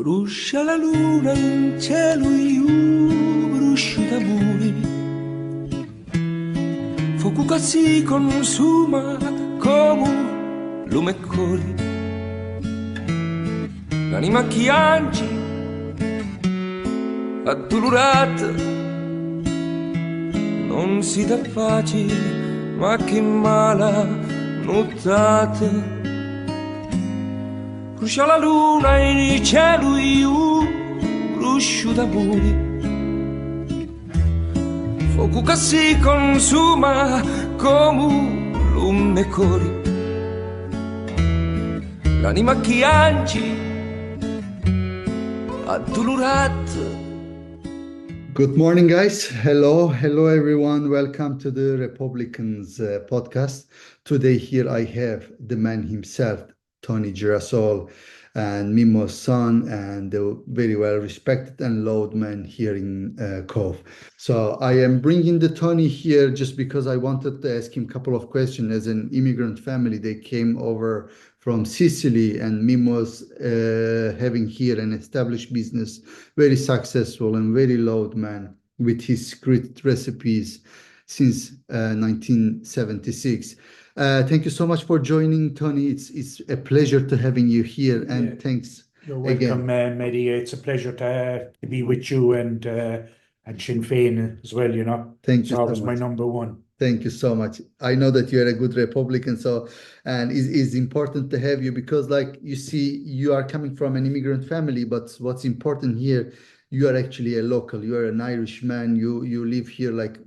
Bruscia la luna in cielo, io bruscio da voi. Fuoco che si consuma come lume e cori. L'anima che angi addolorata non si dà pace, ma che mala nottata. Brucia la luna in cielo, io bruscio d'amore. Fuoco che si consuma come lume e cori. L'anima che angi addolorata. Good morning, guys. Hello, everyone. Welcome to the Republicans podcast. Today, here I have the man himself, Tony Girasole, and Mimo's son, and the very well respected and loved man here in Cobh. So I am bringing the Tony here just because I wanted to ask him a couple of questions. As an immigrant family, they came over from Sicily, and Mimo's having here an established business, very successful and very loved man with his great recipes since 1976. Thank you so much for joining, Tony. It's a pleasure to having you here, and thanks You're again. welcome, Mehdi. It's a pleasure to be with you and Sinn Féin as well, you know. Thank It's you so always my much. number one. Thank you so much. I know that you're a good Republican, so and it's important to have you because, like you see, you are coming from an immigrant family, but what's important here, you are actually a local. You are an Irishman. You live here like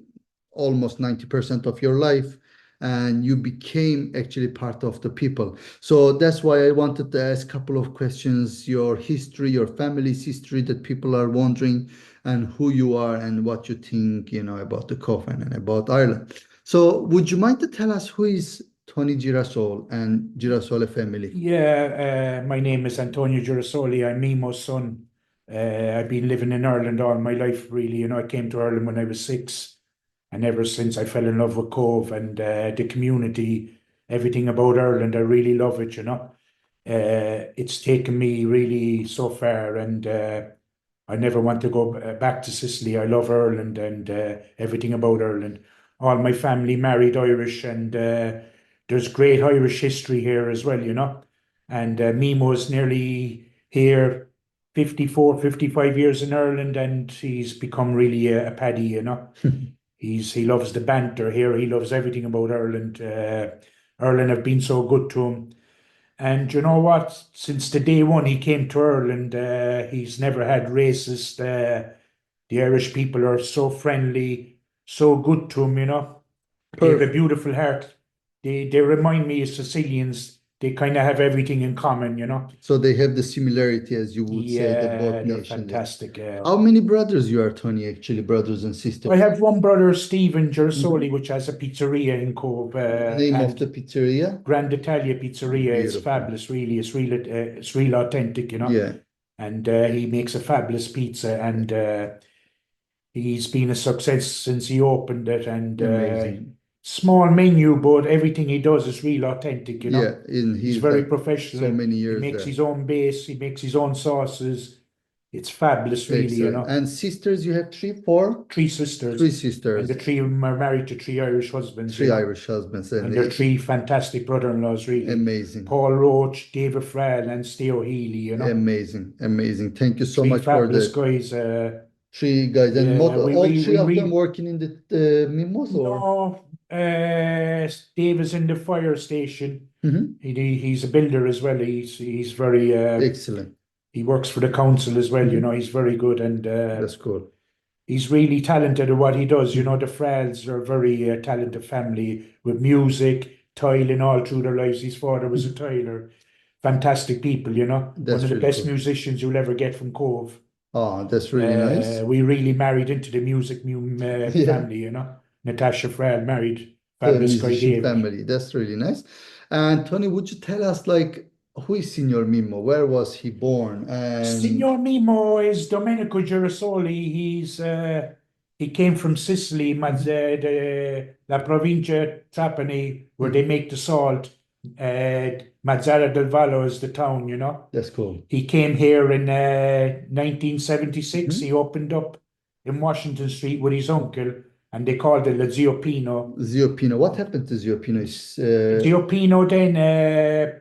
almost 90% of your life, and you became actually part of the people. So that's why I wanted to ask a couple of questions, your history, your family's history, that people are wondering, and who you are and what you think, about the coffin and about Ireland. So would you mind to tell us who is Tony Girasole and Girasole family? Yeah, my name is Antonio Girasole. I'm Mimo's son. I've been living in Ireland all my life, really. You know, I came to Ireland when I was 6. And ever since I fell in love with Cobh and the community, everything about Ireland, I really love it, you know. It's taken me really so far, and I never want to go back to Sicily. I love Ireland and everything about Ireland. All my family married Irish, and there's great Irish history here as well, you know. And Mimo's nearly here 54, 55 years in Ireland, and he's become really a paddy, you know. He loves the banter here. He loves everything about Ireland. Ireland have been so good to him. And you know what? Since the day one he came to Ireland, he's never had racist. The Irish people are so friendly, so good to him, you know. They have a Perfect. beautiful heart. They remind me of Sicilians. They kind of have everything in common, you know. So they have the similarity, as you would say, that Yeah, both they're nations. fantastic. How many brothers you are, Tony, actually, brothers and sisters? I have one brother, Stephen Girasole, which has a pizzeria in Cobh, Name of and the pizzeria? Grand Italia Pizzeria. It's Beautiful. fabulous, really. It's real authentic, you know. Yeah, And he makes a fabulous pizza, and he's been a success since he opened it. And amazing. small menu, but everything he does is real authentic, you know. Yeah, He's he's very like professional. so many He years makes there. his own base. He makes his own sauces. It's fabulous, really, you Excellent. know. And sisters, you have three, four? 3 sisters. Three And sisters, the 3 of them are married to 3 Irish husbands, three you know. Irish husbands, and And they're 3 fantastic brother-in-laws, really. amazing, Paul Roach, David Frall, and Steo Healy, you know. amazing. Thank you so 3 much for fabulous the guys. three guys, and Yeah, all three of them we working in the Mimos, or? no. Dave is in the fire station. Mhm. He's a builder as well. He's very Excellent. he works for the council as well. You Mhm. know, he's very good, and That's cool. he's really talented at what he does. You Mhm. know, the Fralls are a very talented family with music, tiling all through their lives. His father was a tiler. Fantastic people, you know. One That's of the really best cool. musicians you'll ever get from Cobh. Oh, that's really nice. We really married into the music Yeah, family, you know. Natasha Frall married the fabulous guy musician David. family. That's really nice. And Tony, would you tell us, like, who is Signor Mimmo? Where was he born? And Signor Mimo is Domenico Girasole. He came from Sicily, Mhm. La Provincia Trapani, where they Mhm. make the salt. Mazara del Vallo is the town, That's cool. He came here in 1976. Mhm. He opened up in Washington Street with his uncle, and they called it the Zio Pino. Zio Pino. What happened to Zio Pino? Zio Pino then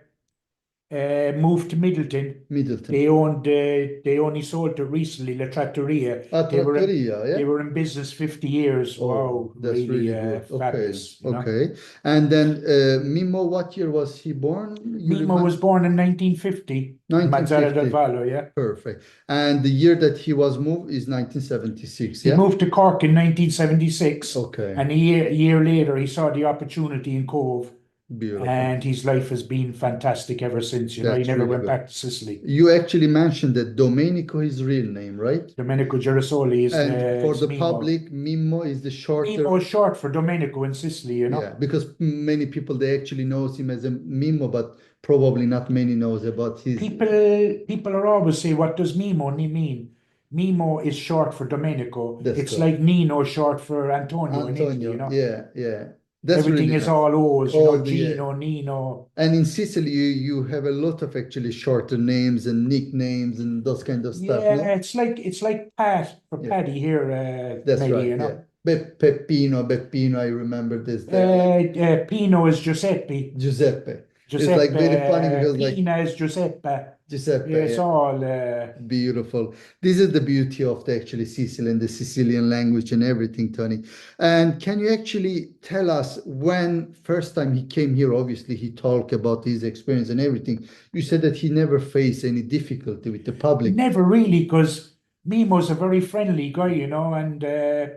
moved to Middleton. Middleton. They only sold it recently, La Trattoria. Ah, Trattoria, They yeah? were in business 50 years. Oh, Wow, that's really really good. Okay, fabulous, okay. And then Mimo, what year was he born? You Mimo was remind? born in 1950 in Mazara del 1950. Vallo, yeah. Perfect. And the year that he was moved is 1976, He yeah? moved to Cork in 1976, Okay, and a year later he saw the opportunity in Cobh, beautiful. and his life has been fantastic ever since. He That's never really went good. back to Sicily. You actually mentioned that Domenico is real name, right? Domenico Girasole And for is the Mimo. public, Mimmo is the Mimo shorter. is short for Domenico in Sicily. Yeah, because many people they actually knows him as a Mimo, but probably not many knows about his. People are always say, what does Mimo mean? Mimo is short for Domenico. That's It's correct. like Nino short for Antonio in Italy. Antonio, yeah, yeah. That's Everything really is nice. all O's, All the Gino, Nino. and in Sicily you have a lot of actually shorter names and nicknames and those kind of stuff, Yeah, no? it's like Pat for Yeah, Paddy here, that's maybe, right. Yeah. Peppino, Beppino, I remember this there. Like Pino is Giuseppe. Giuseppe. It's like Giuseppe, very funny because like Pina is Giuseppe. Giuseppe, Yeah, it's yeah. all. Beautiful. This is the beauty of the actually Sicilian, the Sicilian language and everything, Tony. And can you actually tell us when first time he came here? Obviously, he talked about his experience and everything. You said that he never faced any difficulty with the public. Never really, because Mimo's a very friendly guy, and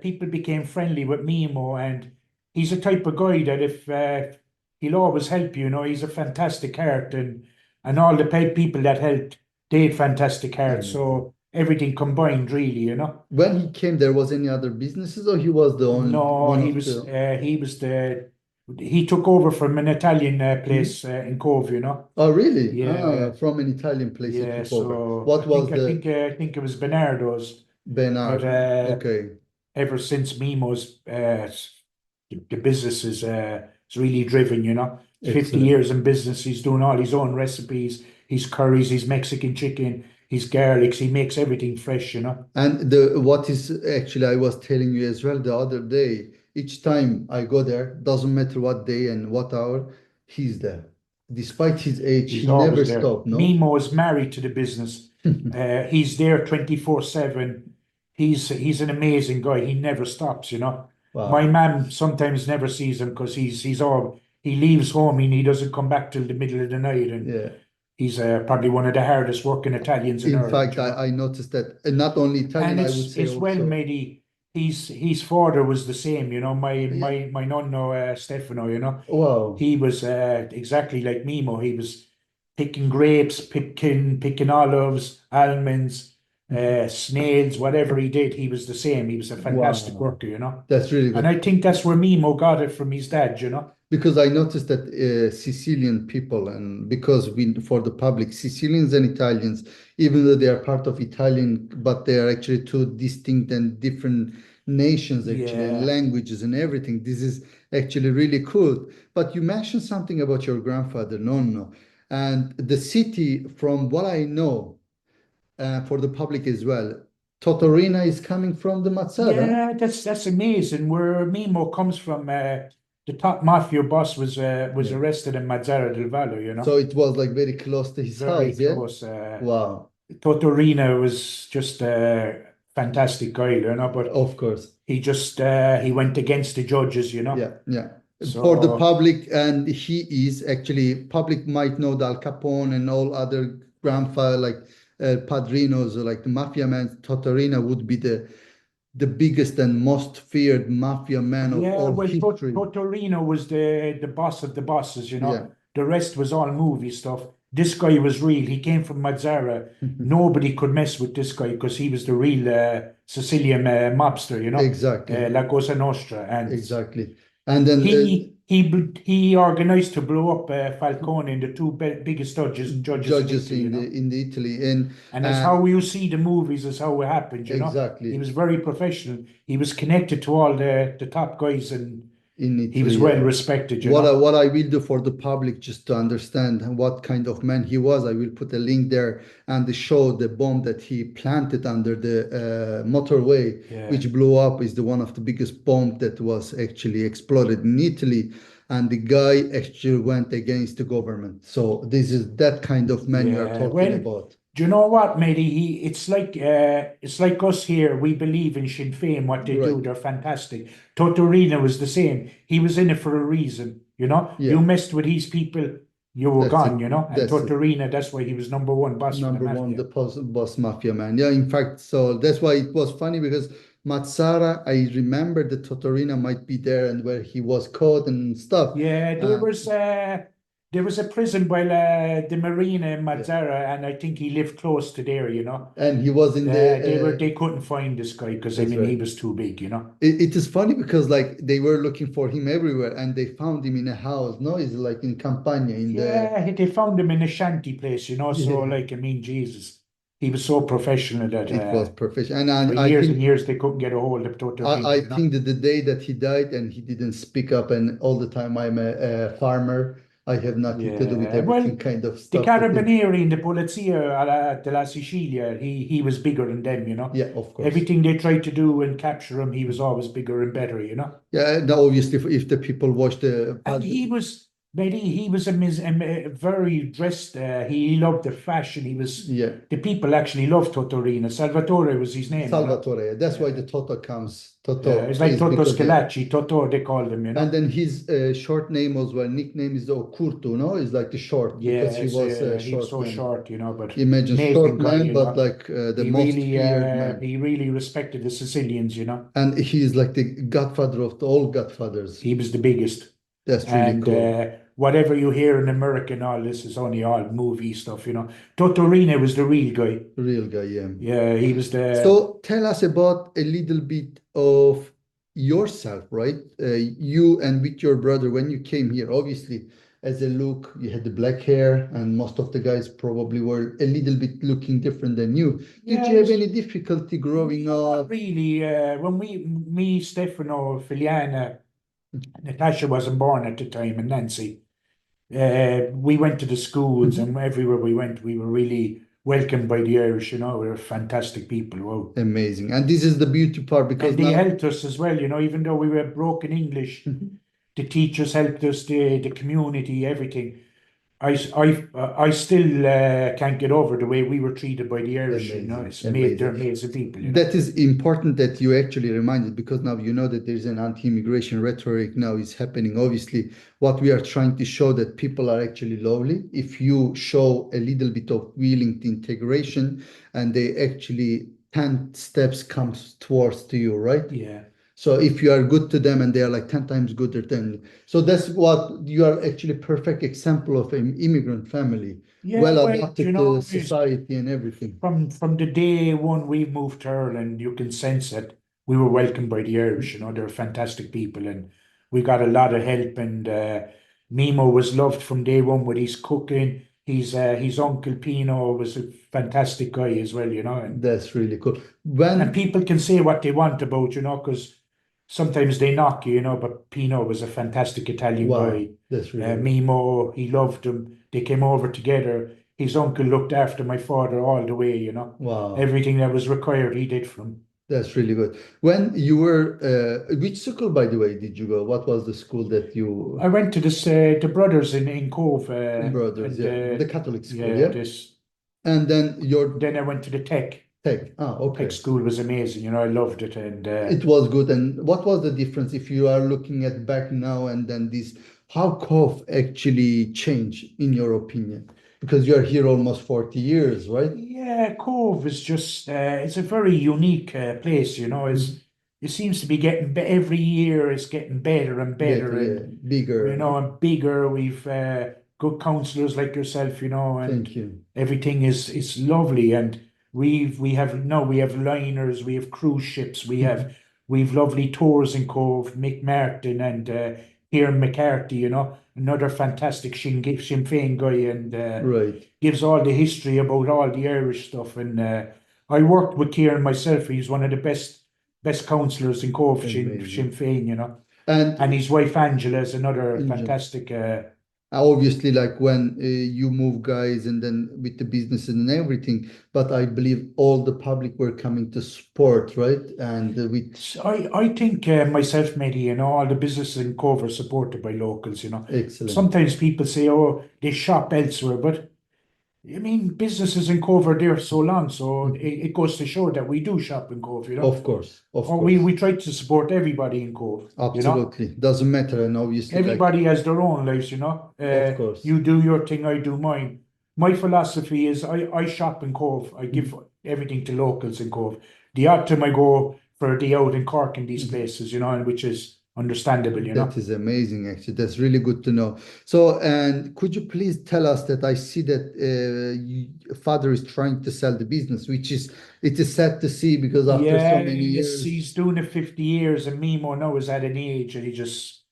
people became friendly with Mimo, and he's a type of guy that if he'll always help you. He's a fantastic heart, and all the people that helped, they had fantastic hearts. Everything. So everything combined, really. When he came, there was any other businesses, or he was the only No, one he of was the. he took over from an Italian Mhm. place in Cobh. Oh, really? Ah, Yeah, from an Italian place he yeah. took over. So I What was think I the think I think it was Bernardo's, but Bernard? Okay, ever since Mimo's, the business is really driven. It's 50 excellent. years in business. He's doing all his own recipes, his curries, his Mexican chicken, his garlics. He makes everything fresh. And the what is actually I was telling you as well the other day, each time I go there, doesn't matter what day and what hour, he's there. Despite his age, He's he never always there. stopped, no? Mimo is married to the business. He's there 24/7. He's an amazing guy. He never stops. My Wow. mum sometimes never sees him because he leaves home and he doesn't come back till the middle of the night. And Yeah. he's probably one of the hardest working Italians in In Ireland, fact, you know. I noticed that, and not only Italian, And I would say it's well also, made. His father was the same. yeah. My nonno Stefano. Wow. He was exactly like Mimo. He was picking grapes, picking olives, almonds, snails, whatever he did, he was the same. He was a fantastic Wow. worker. That's really And good. I think that's where Mimo got it from his dad. Because I noticed that Sicilian people, and because we for the public, Sicilians and Italians, even though they are part of Italian, but they are actually two distinct and different nations, actually, and Yeah. languages and everything. This is actually really cool. But you mentioned something about your grandfather, Nonno, and the city, from what I know, for the public as well, Totorina is coming from the Mazara. Yeah, that's amazing. Where Mimo comes from, the top mafia boss was Yeah. arrested in Mazara del Vallo, So it was like very close to his very house, yeah? close. Wow. Totorina was just a fantastic guy, but Of course. he went against the judges. Yeah, yeah. For the So public, and he is actually, public might know the Al Capone and all other grandfather like padrinos, or like the mafia man. Totorina would be the biggest and most feared mafia man of yeah, all well, history. Totorino was the boss of the bosses. Yeah. The rest was all movie stuff. This guy was real. He came from Mazara. Nobody could mess with this guy because he was the real Sicilian mobster. Exactly. La Cosa Nostra, and Exactly. And then he organized to blow up Falcone, the two biggest judges in judges Italy. in the Italy and And as uh, how you see the movies is how it happened. He exactly. was very professional. He was connected to all the top guys, and in He was Italy. well respected, you What know. what I will do for the public just to understand what kind of man he was, I will put a link there and show the bomb that he planted under the motorway, Yeah. which blew up, is the one of the biggest bomb that was actually exploded in Italy. And the guy actually went against the government. So this is that kind of man you are Yeah. talking Well, about. do you know what, matey? It's like us here. We believe in Sinn Féin, what they do. Right. They're fantastic. Totorina was the same. He was in it for a reason, you know. Yeah, You messed with these people, you were that's it. gone, you know. And That's it. Totorina, that's why he was number one boss for the Number one, mafia. the boss mafia man. Yeah, in fact, so that's why it was funny because Mazara, I remember the Totorina might be there and where he was caught and stuff. Yeah, there was a prison by the marina in Yeah. Mazara, and I think he lived close to there, you know. And he was in They couldn't find this guy because I that's mean he right. was too big, you know. It is funny because like they were looking for him everywhere and they found him in a house. No, it's like in Campania in the Yeah, they found him in a shanty place, you know. So yeah, like I mean, Jesus, he was so professional that it was professional. And for I years and think years they couldn't get a hold of Totorina, I you know. think that the day that he died and he didn't speak up and all the time I'm a farmer, I have nothing to do with Yeah, well, everything kind of the stuff that they, Carabinieri and the Polizia della Sicilia, he was bigger than them, you know. yeah, of course. Everything they tried to do and capture him, he was always bigger and better, you know. Yeah, now obviously if the people watch the And he was, maybe he was a very dressed. He loved the fashion. yeah, The people actually loved Totorino. Salvatore was his name, you know. Salvatore. That's why Yeah, the Toto comes. yeah. Toto It's like is Toto because yeah. Schillaci. Toto, they called him, you And know. then his short name as well, nickname is Okurto, no? Is like the short because he Yes, was a he was short so man. short, you know, but Imagine amazing short guy, man, you but know. like the most feared man. He really respected the Sicilians, you know. And he is like the godfather of the all godfathers. He was the biggest. That's really And cool. whatever you hear in America and all this is only all movie stuff, you know. Totorina was the real guy. Real guy, yeah. Yeah, he was the. So tell us about a little bit of yourself, right? You and with your brother when you came here, obviously, as a look, you had the black hair, and most of the guys probably were a little bit looking different than you. Did Yeah, you have any difficulty growing not up? really. When me, Stefano, Filiana, Natasha wasn't born at the time, and Nancy, we went to the schools, Mhm. and everywhere we went, we were really welcomed by the Irish. You know, we were fantastic people. Wow. Amazing. And this is the beauty part because And they now, helped us as well. You know, even though we were broken English, Mhm. the teachers helped us, the community, everything. I still can't get over the way we were treated by the Irish. You know, Amazing, they're amazing. amazing people. You know. That is important that you actually reminded because now you know that there's an anti-immigration rhetoric now is happening. Obviously, what we are trying to show that people are actually lovely. If you show a little bit of willing to integration and they actually 10 steps comes towards to you, right? Yeah. So if you are good to them and they are like 10 times gooder than you. So that's what you are actually perfect example of an immigrant family, Yeah, well well, you adapted to know, society and everything. from the day one we moved to Ireland, you can sense that we were welcomed by the Irish. You know, they're fantastic people, and we got a lot of help. And Mimo was loved from day one with his cooking. His uncle Pino was a fantastic guy as well. You know, That's really cool. and When people can say what they want about, you know, because sometimes they knock you, you know, but Pino was a fantastic Italian wow, guy. that's really good. Mimo, he loved him. They came over together. His uncle looked after my father all the way, you know. Wow, Everything that was required, he did for him. that's really good. When you were, which school, by the way, did you go? What was the school that I you, went to this the brothers in Cobh, brothers, and yeah, the Catholic school, yeah, yeah? this. And then your Then I went to the tech. tech. Ah, Tech okay. school was amazing, you know. I loved it, and It was good. And what was the difference if you are looking at back now and then this, how Cobh actually changed in your opinion? Because you are here almost 40 years, right? yeah, Cobh is just it's a very unique place, you know. Mhm. It seems to be getting every year it's getting better and Better, better, yeah, and bigger, you know, no? and bigger. We've good counselors like yourself, you know, and Thank you. everything is lovely. And we have liners, we have cruise ships, we've lovely tours in Cobh, Mick Martin and Kieran McCarthy, you know, another fantastic Sinn Féin guy, and Right. gives all the history about all the Irish stuff. And I worked with Kieran myself. He's one of the best counsellors in Cobh, Sinn Amazing. Féin, you know. And his wife Angela is another Angela. fantastic. Obviously, like when you move guys and then with the business and everything, but I believe all the public were coming to support, right? And with I think myself, Mehdi, all the businesses in Cobh are supported by locals. excellent. Sometimes people say, "Oh, they shop elsewhere," but I mean, businesses in Cobh are there so long, so it goes to show that we do shop in Cobh. Of course, of Or course. we try to support everybody in Cobh. Absolutely. Doesn't matter. And obviously, like, Everybody has their own lives. of course. You do your thing, I do mine. My philosophy is I shop in Cobh. I give everything to locals in Cobh. The odd time I go for a day out in Cork in these places, and which is understandable. That is amazing, actually. That's really good to know. So, and could you please tell us that I see that father is trying to sell the business, it is sad to see because after so many Yes, years, he's doing it 50 years, and Mimo now is at an age and he just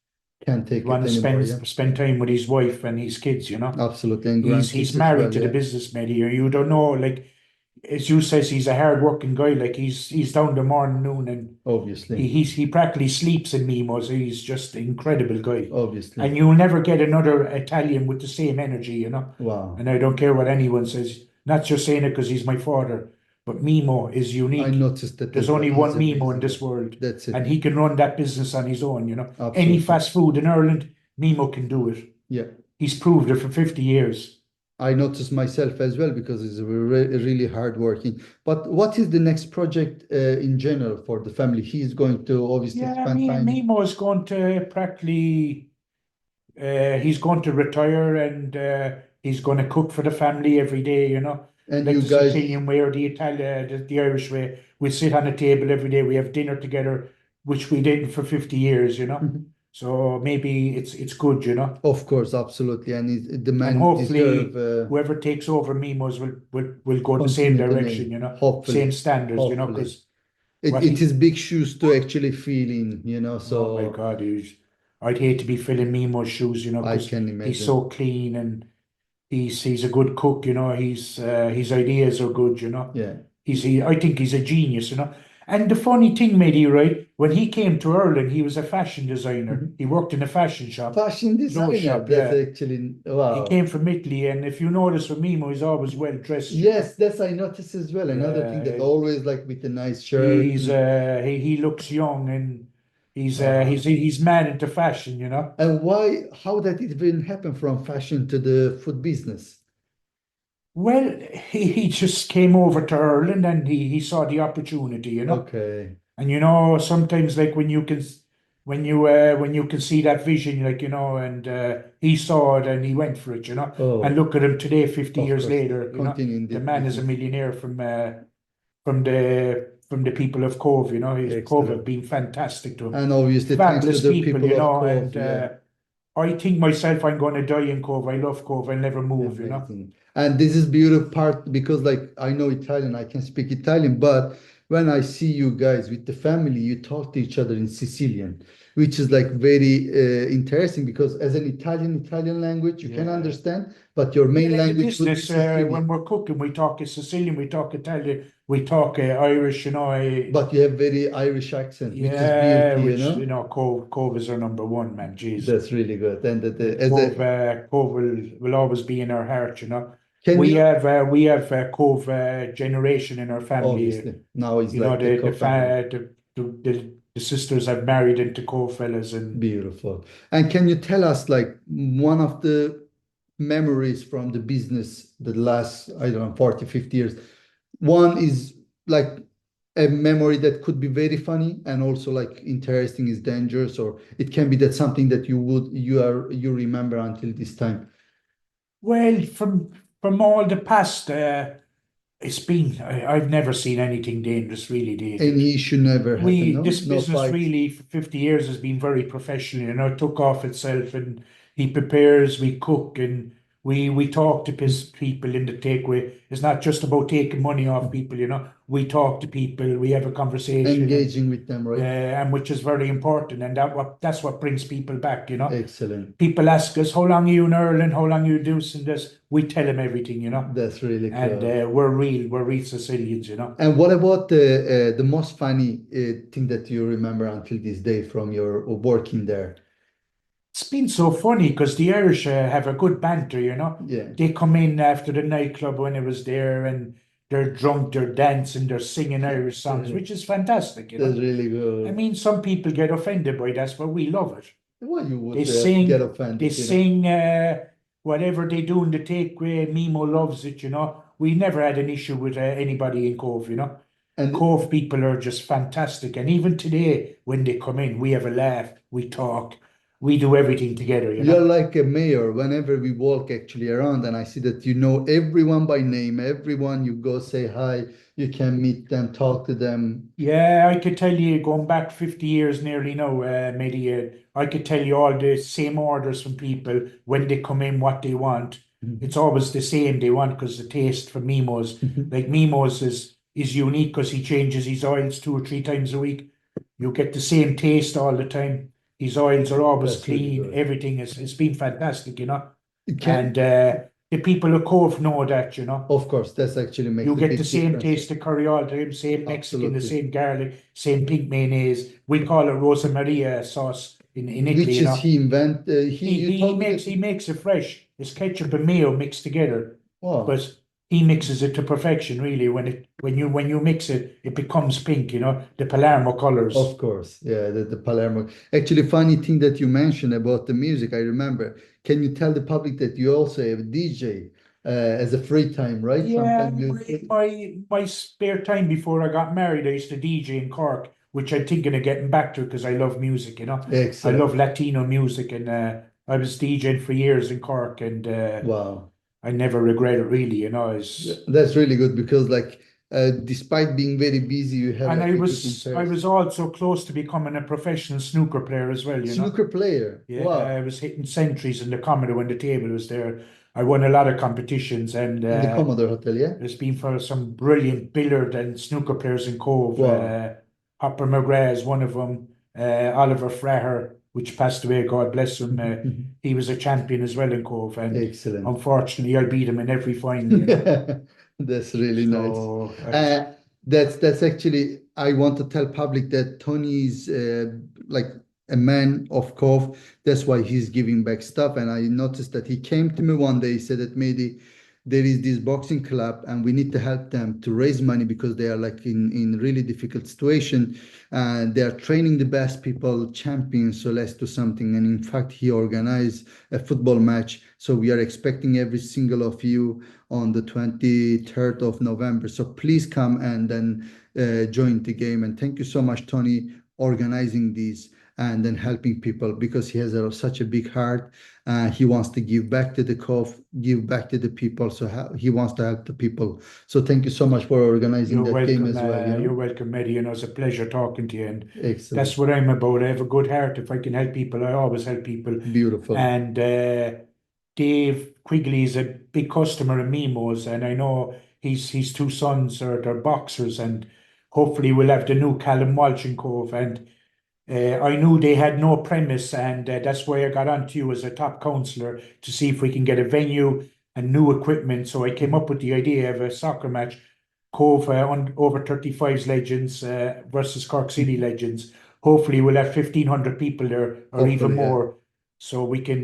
can't take it want to anymore. Yeah, spend time with his wife and his kids. absolutely. And He's grandkids as married well. to the Yeah, businessman here. You don't know, like as you says, he's a hard working guy. Like he's down the morning, noon, and obviously, he practically sleeps in Mimos. He's just an incredible guy. obviously. And you'll never get another Italian with the same energy. Wow. And I don't care what anyone says. Not just saying it because he's my father, but Mimo is I unique. noticed that There's as well. only He's one Mimo in amazing. this world, That's it. and he can run that business on his own. Any Absolutely. fast food in Ireland, Mimo can do it. Yeah. He's proved it for 50 years. I noticed myself as well because he's really hardworking. But what is the next project in general for the family? He's going to obviously Yeah, spend time. Mimo is going to practically, he's going to retire and he's going to cook for the family every day. And Like you the guys, Sicilian way or the Italian, the Irish way. We sit on a table every day. We have dinner together, which we did for 50 years. So maybe it's good. of course, absolutely. And the And man deserve hopefully whoever takes over Mimos will go the same continue the direction, name. Hopefully, same standards, hopefully. because It, what it is he, big shoes to actually fill in. oh my So God, I'd hate to be filling Mimo's shoes, I because can he's imagine. so clean and he's a good cook. His ideas are good. Yeah. I think he's a genius. And the funny thing, Mehdi, right? When he came to Ireland, he was a fashion designer. Mhm. He worked in a fashion shop, Fashion clothes designer. shop, That's yeah. actually, He wow. came from Italy, and if you notice with Mimo, he's always well dressed. Yes, that's I noticed as well. Another thing that Yeah, always like with a nice shirt. he looks young, and Wow. he's mad into fashion. And why, how did it even happen from fashion to the food business? Well, he just came over to Ireland and he saw the opportunity. Okay. And sometimes like when you can see that vision, like, and he saw it and he went for it. And Oh, look at him today, 50 of years course. later. Continuing the The man is a business. millionaire from the people of Cobh. His Cobh have Excellent. been fantastic to him. And obviously, thanks to Fabulous the people, people of Cove, and yeah, I think myself I'm going to die in Cobh. I love Cobh. I'll never move. amazing. And this is beautiful part because, like, I know Italian, I can speak Italian, but when I see you guys with the family, you talk to each other in Sicilian, which is like very interesting because as an Italian language, you can Yeah. understand, but your Well, main in the language would be business, when Sicilian. we're cooking, we talk Sicilian, we talk Italian, we talk Irish. But you have very Irish accent, which is Yeah, which beauty. Cobh is our number one, man. Jeez. That's really good. And And as a Cobh will always be in our heart. can you We have Cobh generation in our family. obviously now it's You know, like the family. the sisters have married into Cobh fellas, and Beautiful. And can you tell us like one of the memories from the business the last, I don't know, 40, 50 years? One is like a memory that could be very funny and also like interesting is dangerous, or it can be that something that you remember until this time. well, from all the past, I've never seen anything dangerous, really, David. Any issue never happened, no? This No business fights. really for 50 years has been very professional. It took off itself, and he prepares, we cook, and we talk to people in the takeaway. It's not just about taking money off people. we talk to people, we have a conversation, Engaging with them, right? and which is very important, and that's what brings people back, you know. Excellent. People ask us, how long are you in Ireland? How long are you doing this? We tell them everything, you know. That's really And cool. we're real Sicilians, you know. And what about the most funny thing that you remember until this day from your working there? It's been so funny because the Irish have a good banter, you know. Yeah, They come in after the nightclub when it was there, and they're drunk, they're dancing, they're singing Irish songs, which is fantastic, you that's know. really I good. mean, some people get offended by that, but we love it. Why you They would get sing, they offended, you know? sing whatever they do in the takeaway. Mimo loves it, you know. We never had an issue with anybody in Cobh, you know. And Cobh people are just fantastic. And even today, when they come in, we have a laugh, we talk, we do everything together, you you're know. like a mayor. Whenever we walk actually around, and I see that you know everyone by name, everyone you go say hi, you can meet them, talk to them. Yeah, I could tell you going back 50 years nearly now, maybe I could tell you all the same orders from people when they come in, what they want. It's always the same they want because the taste for Mimo's, like Mimo's is unique because he changes his oils 2 or 3 times a week. You get the same taste all the time. His oils are always That's really clean. good. Everything is it's been fantastic, you know. Can And the people of Cove know that, you know. Of course, that's actually makes You a get the big same difference. taste of curry all the time, same Mexican, the Absolutely. same garlic, same pink mayonnaise. We call it Rosa Maria sauce in Italy, Which you is know. he invent? You He told me makes that. he makes it fresh. It's ketchup and mayo mixed together. Oh, But he mixes it to perfection, really. When you mix it, it becomes pink, you know, the Palermo of colors. course, yeah, the Palermo. Actually, funny thing that you mentioned about the music, I remember. Can you tell the public that you also have a DJ as a free time, right? Yeah, Sometimes you. my spare time before I got married, I used to DJ in Cork, which I'm thinking of getting back to because I love music, you know. I Excellent. love Latino music, and I was DJing for years in Cork, and Wow. I never regret it really, you know. It's, That's really good because like despite being very busy, you have and like I a good was I interest. was also close to becoming a professional snooker player as well, you know. Snooker player. Yeah, I Wow. was hitting centuries in the Commodore when the table was there. I won a lot of competitions, and In the Commodore Hotel, yeah? there's been for some brilliant billiard and snooker players in Cove. Wow. Hopper McGrath is one of them. Oliver Fraher, which passed away, God bless him. He was a champion as well in Cove, and Excellent. unfortunately, I beat him in every final, you know. That's really nice. So Uh, that's actually I want to tell public that Tony is like a man of Cove. That's why he's giving back stuff. And I noticed that he came to me one day. He said that maybe there is this boxing club and we need to help them to raise money because they are like in really difficult situation and they are training the best people champions, so let's do something. And in fact he organized a football match, so we are expecting every single of you on the 23rd of November, so please come and then join the game. And thank you so much, Tony, organizing these and then helping people because he has such a big heart. He wants to give back to the Cove, give back to the people. So he wants to help the people. So thank you so much for organizing that game as well. You're welcome, Eddie. You know, it's a pleasure talking to you, and that's Excellent, what I'm about. I have a good heart. If I can help people, I always help people. beautiful. And Dave Quigley is a big customer of Mimo's, and I know his two sons are they're boxers, and hopefully we'll have the new Callum Walsh in Cove. And I knew they had no premise, and that's why I got on to you as a top counsellor to see if we can get a venue and new equipment. So I came up with the idea of a soccer match, Cove on over 35s legends versus Cork City legends. Hopefully, we'll have 1,500 people there or even Hopefully, yeah. more, so we can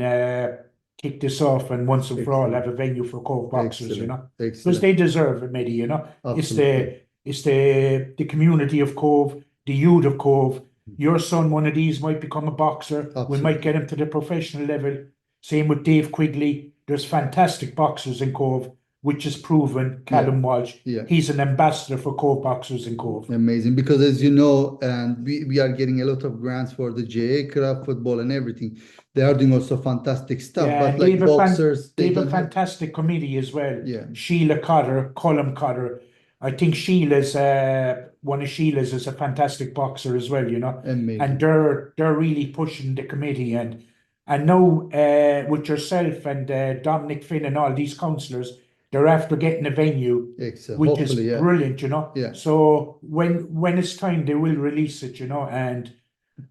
kick this off and once and for all have Excellent, a venue for Cove boxers, you excellent, know, because excellent. they deserve it, Mehdi, you know. It's Absolutely. the community of Cove, the youth of Cove. Your son, one of these, might become a boxer. We might Absolutely. get him to the professional level. Same with Dave Quigley. There's fantastic boxers in Cove, which is proven. Yeah, Callum Walsh, yeah. he's an ambassador for Cove boxers in Cove. Amazing. Because as you know, and we are getting a lot of grants for the JA club football and everything. They are doing also fantastic stuff. Yeah, But and like boxers, they they have a don't have. fantastic committee as well. Yeah, Sheila Cotter, Colum Cotter. I think Sheila's one of Sheila's is a fantastic boxer as well, you know. And amazing. they're really pushing the committee, and now with yourself and Dominic Finn and all these councillors, they're after getting a venue, which is Hopefully, yeah. brilliant, you know. Yeah. So when it's time, they will release it, you know, and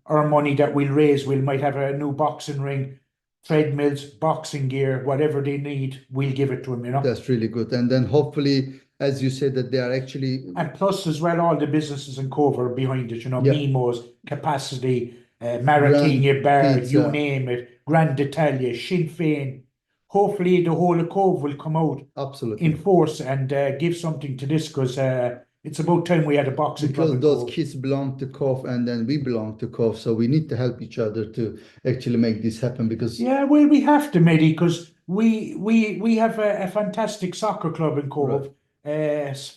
our money that we'll raise, we might have a new boxing ring, treadmills, boxing gear, whatever they need, we'll give it to them, you know. That's really good. And then hopefully, as you said, that they are actually, And plus as well, all the businesses in Cobh are behind it, you know, Yeah. Mimo's, Capacity, Grand Marathenia Bar, you Pizza. name it, Grand Italia, Sinn Féin. Hopefully the whole of Cobh will come out in Absolutely. force and give something to this, because it's about time we had a boxing club Because in those Cobh. kids belong to Cobh and then we belong to Cobh. So we need to help each other to actually make this happen because Yeah, well, we have to, Mehdi, because we have a fantastic soccer club in Cobh,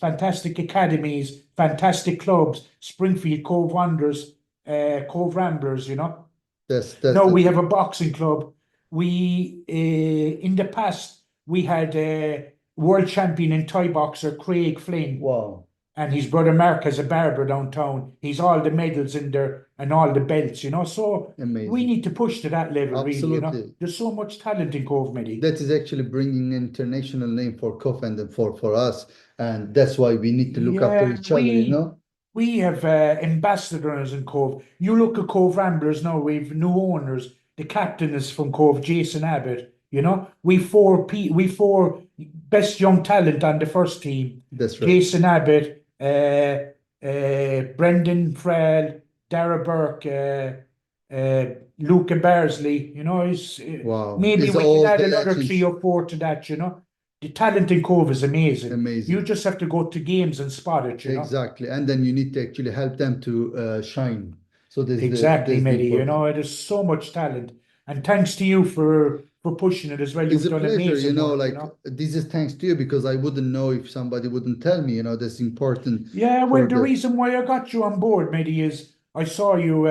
fantastic academies, fantastic clubs, Springfield Cove Wanderers, Cove Ramblers, you know. that's No, we have a boxing club. We in the past we had a world champion in Thai boxer Craig Flynn, wow. and his brother Mark has a barber downtown. He's all the medals in there and all the belts, you know. So we Amazing. need to push to that level, really, you know. Absolutely. There's so much talent in Cove, Mehdi. That is actually bringing an international name for Cobh and then for us. And that's why we need to look after each other, you know? We have ambassadors in Cove. You look at Cove Ramblers now, we've new owners. The captain is from Cove, Jason Abbott. You know, we four best young talent on the first team. That's right. Jason Abbott, Brendan Frell, Dara Burke, Luca Barsley. You know, Wow. maybe It's we all can add the another legends. 3 or 4 to that. You know, the talent in Cove is amazing. Amazing. You just have to go to games and spot it, you know. Exactly. And then you need to actually help them to shine. So there's Exactly, the Mehdi. You important. know, there's so much talent. And thanks to you for pushing it as well. It's You've a done pleasure, you amazing know, work, like you know. this is thanks to you because I wouldn't know if somebody wouldn't tell me, you know, that's important. Yeah, well, for the reason why I got you on board, Mehdi, is I saw you,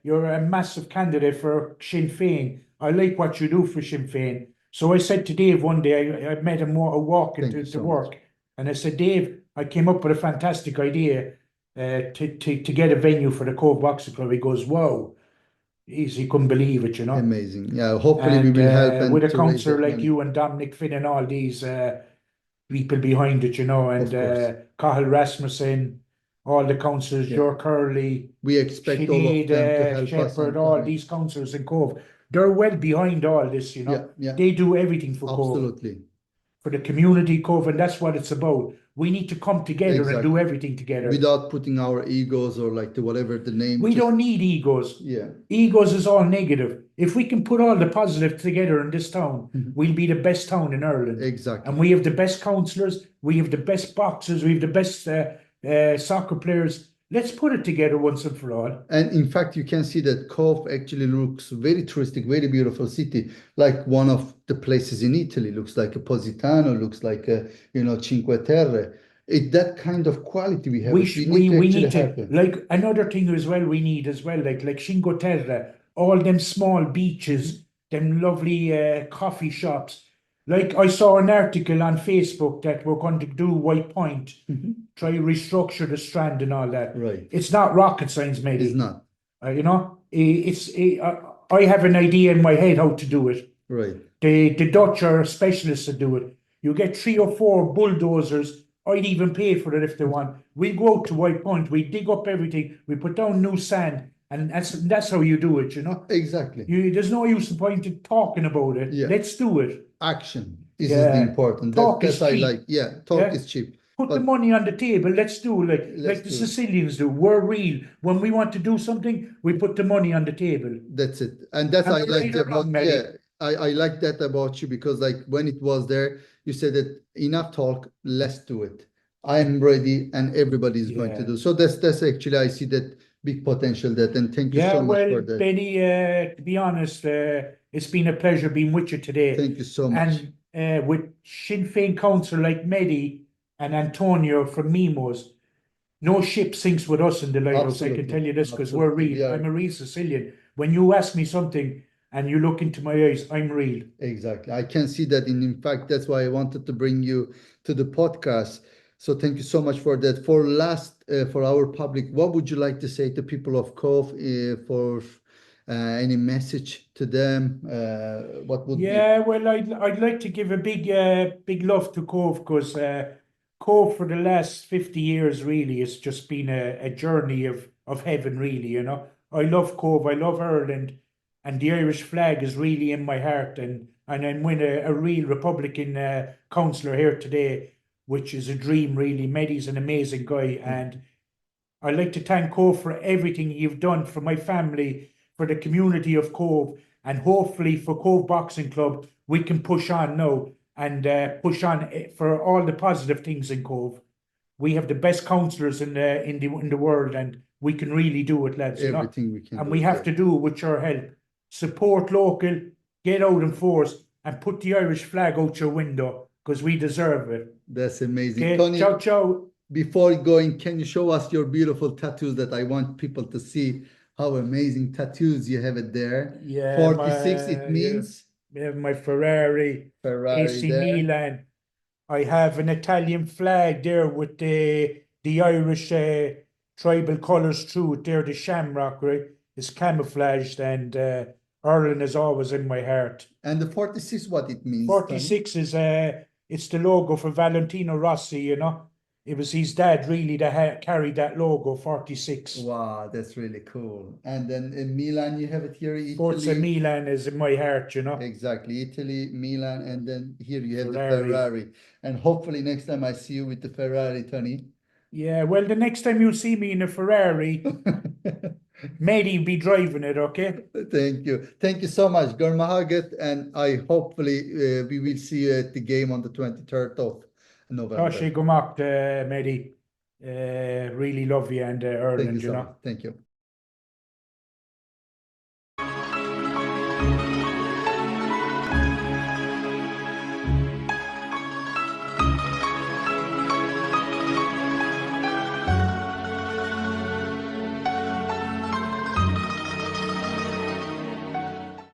you're a massive candidate for Sinn Féin. I like what you do for Sinn Féin. So I said to Dave one day, I met him walking Thank you to so work. much. And I said, Dave, I came up with a fantastic idea to get a venue for the Cove Boxing Club. He goes, wow. He couldn't believe it, you know. Amazing. Yeah, hopefully we And will help and with a to raise councillor that like money. you and Dominic Finn and all these people behind it, you know, and Of course. Cahill Rasmussen, all the councillors, Yeah. Joe Curley, We expect all of Sinead them to help us. Shepherd, and all Tony. these councillors in Cove. They're well behind all this, you know. Yeah, yeah. They do everything for Cove, Absolutely. for the community Cove, and that's what it's about. We need to come together and do Exactly. everything together. Without putting our egos or like the whatever the name. We don't need egos. Yeah. Egos is all negative. If we can put all the positive together in this town, Mhm. we'll be the best town in Ireland. Exactly. And we have the best councillors, we have the best boxers, we have the best soccer players. Let's put it together once and for all. And in fact, you can see that Cobh actually looks very touristic, very beautiful city, like one of the places in Italy. Looks like a Positano, looks like a, you know, Cinque Terre. That kind of quality we have. We need to need actually have to, it. like another thing as well, we need as well, like Cinque Terre, all them small beaches, them lovely coffee shops. Like I saw an article on Facebook that we're going to do White Point, try restructure the Strand and all that. Right. It's not rocket science, mate. It's not. You know, I have an idea in my head how to do it. Right. The Dutch are specialists to do it. You get 3 or 4 bulldozers. I'd even pay for it if they want. We go out to White Point, we dig up everything, we put down new sand, and that's how you do it, you know. Exactly. There's no use in point in talking about it. Yeah. Let's do it. Action. This is the important. Talk is I cheap. like. Yeah, talk Yeah. is cheap. Put the But money on the table. Let's do it like the do it. Sicilians do. We're real. When we want to do something, we put the money on the table. That's it. And that's Am I I like right or about wrong, Mehdi? yeah. I like that about you because like when it was there, you said that enough talk, let's do it. I'm ready and everybody is going to Yeah. do. So that's actually I see that big potential that and thank you Yeah, so much well, for that. Benny, to be honest, it's been a pleasure being with you today. Thank you so much. And with Sinn Féin council like Mehdi and Antonio from Mimos, no ship sinks with us in the lighthouse. I can Absolutely. tell you this because we're Absolutely. real. I'm a real Sicilian. When you ask me something and you look into my eyes, I'm real. Exactly. I can see that. In fact, that's why I wanted to bring you to the podcast. So thank you so much for that. For our public, what would you like to say to people of Cobh for Any message to them? What would be? Yeah, well, I'd like to give a big love to Cobh, because Cobh for the last 50 years really has just been a journey of heaven, really. You know, I love Cobh, I love Ireland, and the Irish flag is really in my heart. And I'm with a real Republican councillor here today, which is a dream, really. Medi's an amazing guy, and I'd like to thank Cobh for everything you've done for my family, for the community of Cobh, and hopefully for Cobh Boxing Club, we can push on now and push on for all the positive things in Cobh. We have the best counsellors in the world, and we can really do it, lads. You know, Everything we can and do we it, have yeah. to do it with your help. Support local, get out in force, and put the Irish flag out your window, because we deserve it. That's amazing. Okay, Tony, ciao, ciao. before going, can you show us your beautiful tattoos that I want people to see how amazing tattoos you have it there? Yeah, 46, it means my Ferrari, Ferrari AC there. Milan. I have an Italian flag there with the Irish tribal colours through it there, the shamrock, right? It's camouflaged, and Ireland is always in my heart. And the 46, what it means, Tony? 46 is it's the logo for Valentino Rossi, you know. It was his dad really that carried that logo, 46. Wow, that's really cool. And then in Milan, you have it here, Forza Italy. Milan is in my heart, you know. Exactly, Italy, Milan, and then here you have the Ferrari. Ferrari. And hopefully next time I see you with the Ferrari, Tony. Yeah, well, the next time you see me in a Ferrari, Mary be driving it, okay? Thank you. Thank you so much, Gormahaget, and I hopefully we will see you at the game on the 23rd of November. Tasha Gomak, Mary. Really love you, and Thank you Ireland, so you much. know. Thank you.